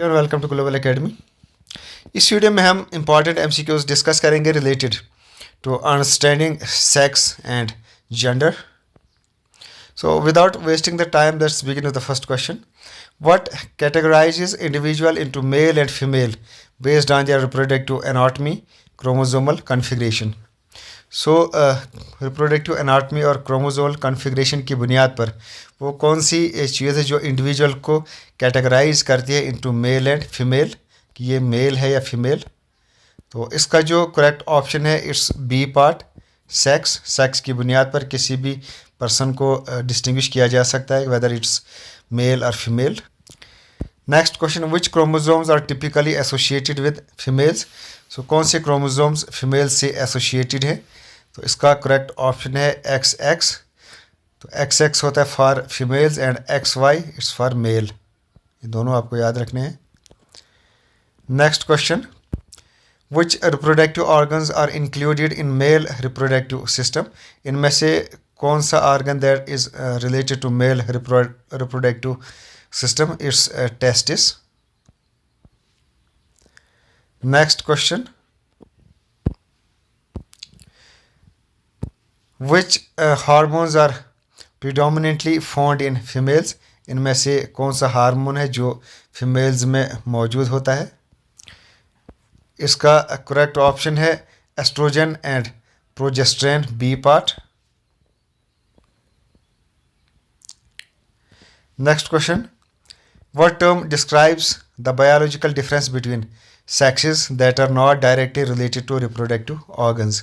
और welcome to Global Academy. इस video में हम इंपॉर्टेंट एमसीक्यूज डिस्कस करेंगे related to understanding sex and gender. So without wasting the time let's begin with the first question. What categorises individual into male and female based on their reproductive anatomy chromosomal configuration. So reproductive anatomy और chromosomal configuration की बुनियाद पर वो कौन सी चीज़ है जो individual को categorise करती है इनटू मेल एंड फीमेल, कि ये मेल है या फीमेल। तो इसका जो करेक्ट ऑप्शन है it's B part, sex. Sex की बुनियाद पर किसी भी पर्सन को डिस्टिंग्विश किया जा सकता है वेदर इट्स मेल और female. Next question, which chromosomes are typically associated with females. So कौन से क्रोमोसोम्स फीमेल से एसोसिएटेड है? तो इसका करेक्ट ऑप्शन है एक्स एक्स। तो एक्स एक्स होता है for females and X Y it's for male. ये दोनों आपको याद रखने हैं। Next question, which reproductive organs are included in male reproductive system. इनमें से कौन सा organ that is related to male reproductive system? It's testis. Next question, which hormones are predominantly found in females. इनमें से कौन सा हार्मोन है जो फीमेल्स में मौजूद होता है? इसका करेक्ट ऑप्शन है estrogen and progesterone, B part. Next question, what term describes the biological difference between sexes that are not directly related to reproductive organs।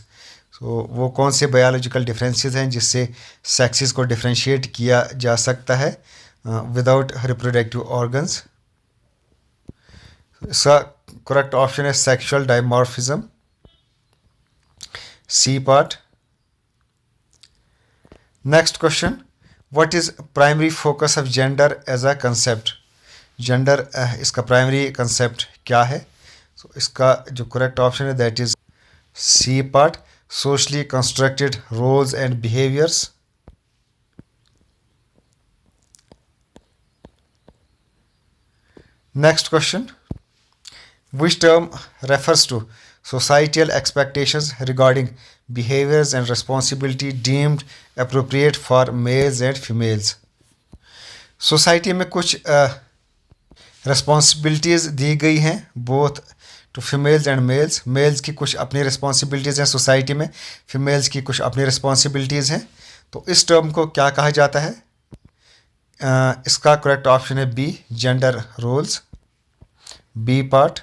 सो वो कौन से बायोलॉजिकल डिफरेंसेस हैं जिससे सेक्सेस को डिफ्रेंशिएट किया जा सकता है विदाउट रिप्रोडक्टिव ऑर्गन्स? इसका करेक्ट ऑप्शन है sexual dimorphism, C part. Next question, what is primary focus of gender as a concept. Gender इसका प्राइमरी कंसेप्ट क्या है? तो इसका जो करेक्ट ऑप्शन है that is C part, socially constructed roles and behaviours. Next question, which term refers to societal expectations regarding behaviors and responsibility deemed appropriate for males and females। Society में कुछ responsibilities दी गई हैं both to females and males. Males की कुछ अपनी responsibilities हैं society में, फीमेल्स की कुछ अपनी रिस्पॉन्सिबिलिटीज़ हैं। तो इस टर्म को क्या कहा जाता है? इसका करेक्ट ऑप्शन है B, gender roles, B part.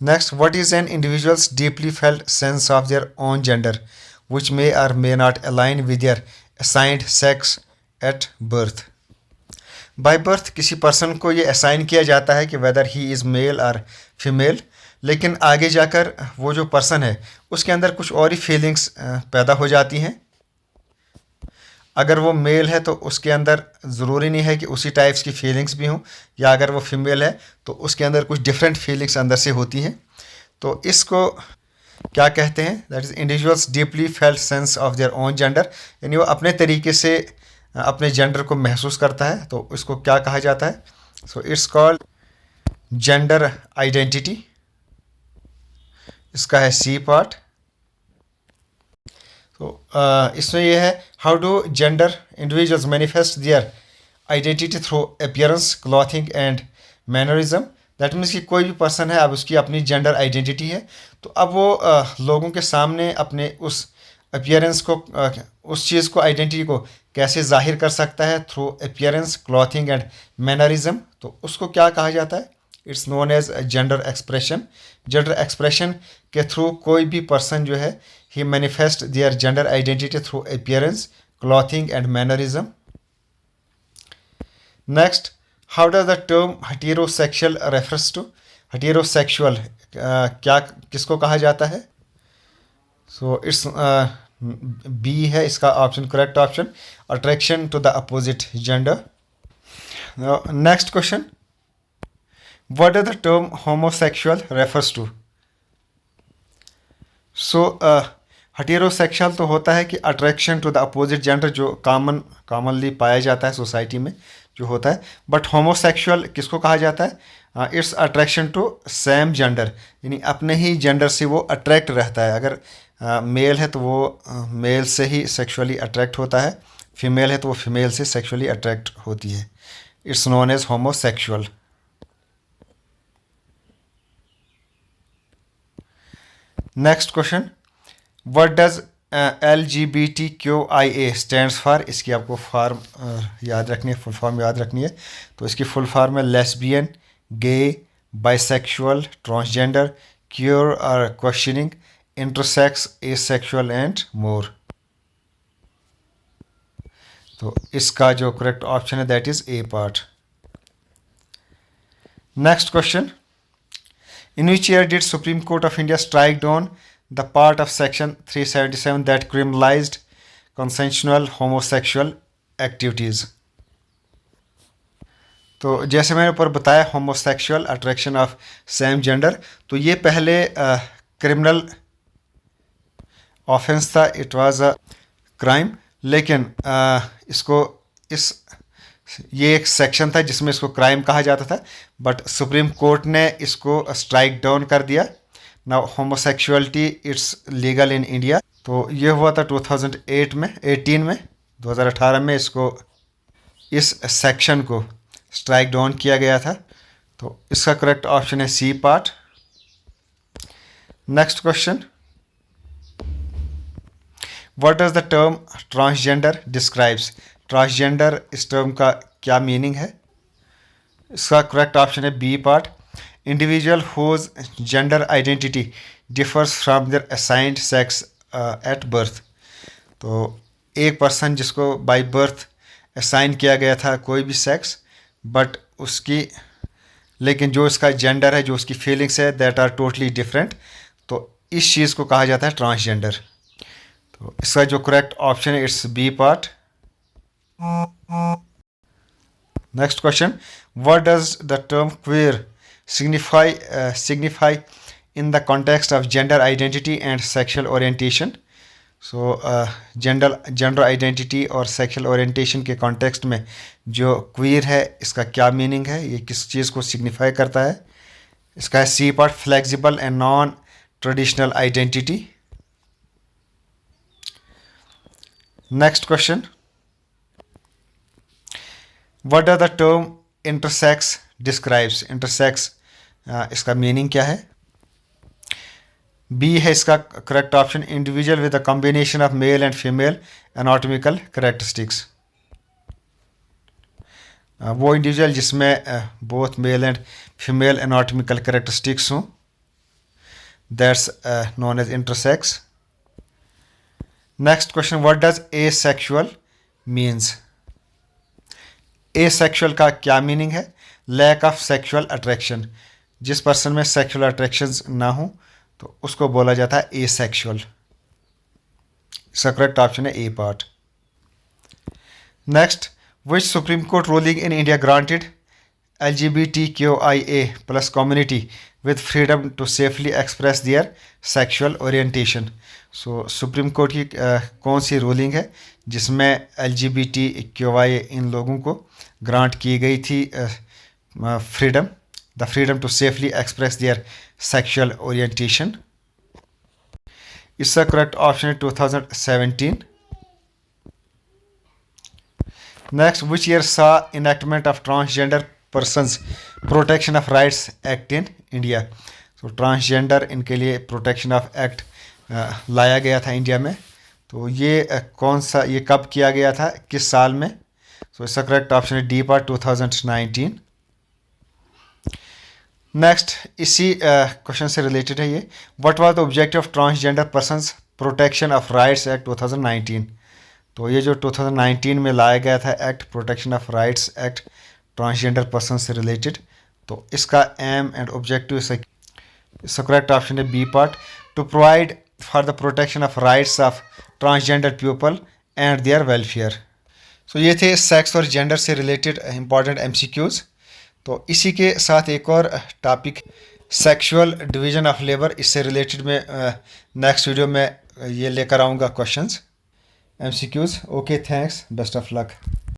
Next, what is an individual's deeply felt sense of their own gender which may or may not align with their assigned sex at birth. By birth किसी person को ये assign किया जाता है कि whether he is male और female, लेकिन आगे जाकर वो जो पर्सन है उसके अंदर कुछ और ही फीलिंग्स पैदा हो जाती हैं। अगर वो मेल है तो उसके अंदर ज़रूरी नहीं है कि उसी टाइप्स की फीलिंग्स भी हों, या अगर वो फीमेल है तो उसके अंदर कुछ डिफरेंट फीलिंग्स अंदर से होती हैं। तो इसको क्या कहते हैं? That is individuals deeply felt sense of their own gender, यानी वो अपने तरीके से अपने जेंडर को महसूस करता है। तो इसको क्या कहा जाता है? So it's called gender identity. इसका है सी पार्ट। तो इसमें यह है how do gender individuals manifest their identity through appearance, clothing and mannerism. That means कि कोई भी पर्सन है, अब उसकी अपनी जेंडर आइडेंटिटी है, तो अब वो लोगों के सामने अपने उस अपीयरेंस को, उस चीज़ को, आइडेंटिटी को कैसे जाहिर कर सकता है through appearance, clothing and mannerism. तो उसको क्या कहा जाता है? It's known as gender expression. Gender expression के थ्रू कोई भी पर्सन जो है ही manifest their gender identity through appearance, clothing and mannerism. Next, how does the term heterosexual refers to. Heterosexual क्या, किसको कहा जाता है? सो इट्स बी है इसका option, correct option, attraction to the opposite gender. Next question, what does the term homosexual refers to. So heterosexual तो होता है कि attraction to the opposite gender, जो कॉमनली पाया जाता है सोसाइटी में, जो होता है। बट होमोसेक्सुअल किसको कहा जाता है? It's attraction to same gender, यानी अपने ही जेंडर से वो अट्रैक्ट रहता है। अगर मेल है तो वो मेल से ही सेक्सुअली अट्रैक्ट होता है, फीमेल है तो वो फीमेल से सेक्सुअली अट्रैक्ट होती है। It's known as homosexual. Next question, what does LGBTQIA stands for? इसकी आपको फॉर्म याद रखनी है, फुल फॉर्म याद रखनी है। तो इसकी फुल फॉर्म है लेस्बियन, गे, बाइसेक्सुअल, ट्रांसजेंडर, क्यूर और questioning, intersex, asexual and more. तो इसका जो करेक्ट ऑप्शन है that is a part. Next question, in which year did Supreme Court of India strike down the part of Section 377 that criminalized consensual homosexual activities? तो जैसे मैंने ऊपर बताया homosexual attraction of same gender, तो ये पहले criminal offence था, it was a crime. लेकिन इसको ये एक सेक्शन था जिसमें इसको क्राइम कहा जाता था, बट सुप्रीम कोर्ट ने इसको स्ट्राइक डाउन कर दिया। Now homosexuality it's legal in India. तो ये हुआ था 2008 में 18 में 2018 में इसको इस सेक्शन को स्ट्राइक डाउन किया गया था। तो इसका करेक्ट ऑप्शन है C part. Next question, what does the term transgender describes? Transgender इस टर्म का क्या मीनिंग है? इसका करेक्ट ऑप्शन है B part. Individual whose gender identity differs from their assigned sex at birth. तो एक पर्सन जिसको बाय बर्थ असाइन किया गया था कोई भी सेक्स, बट उसकी लेकिन जो इसका जेंडर है, जो उसकी फीलिंग्स है, दैट आर टोटली डिफरेंट। तो इस चीज़ को कहा जाता है ट्रांसजेंडर। तो इसका जो करेक्ट ऑप्शन है it's B part. Next question, what does the term queer signify in the context of gender identity and sexual orientation? So gender identity और sexual orientation के context में जो queer है इसका क्या meaning है, ये किस चीज़ को signify करता है? इसका है C part, flexible and non-traditional identity. Next question, what does the term intersex describes? Intersex इसका मीनिंग क्या है? बी है इसका correct option, individual with a combination of male and female anatomical characteristics. वो इंडिविजुअल जिसमें both male and female anatomical characteristics हों, that's known as intersex. Next question, what does asexual means? Asexual का क्या meaning है? Lack of sexual attraction. जिस person में sexual attractions ना हो तो उसको बोला जाता है एसेक्सुअल। इसका करेक्ट ऑप्शन है A part. Next, which supreme court ruling in India granted LGBTQIA plus community with freedom to safely express their sexual orientation? So supreme court की कौन सी रूलिंग है जिसमें LGBTQIA इन लोगों को ग्रांट की गई थी freedom, the freedom to safely express their sexual orientation? इसका करेक्ट ऑप्शन है 2017। Next, which year saw enactment of transgender persons protection of rights act in India? तो ट्रांसजेंडर इनके लिए प्रोटेक्शन ऑफ एक्ट लाया गया था इंडिया में। तो ये कौन सा, ये कब किया गया था, किस साल में? तो इसका करेक्ट ऑप्शन है डी पार्ट 2019। नेक्स्ट, इसी क्वेश्चन से रिलेटेड है ये, what was the objective of transgender persons protection of rights act 2019? तो ये जो 2019 में लाया गया था act, protection of rights act transgender person से रिलेटेड, तो इसका एम एंड ऑब्जेक्टिव इसका करेक्ट ऑप्शन है B part, to provide for the protection of rights of transgender people and their welfare. सो ये थे सेक्स और जेंडर से रिलेटेड इंपॉर्टेंट MCQs। तो इसी के साथ एक और topic sexual division of labour, इससे रिलेटेड में नेक्स्ट वीडियो में ये लेकर आऊँगा questions MCQs। Okay, thanks, best of luck.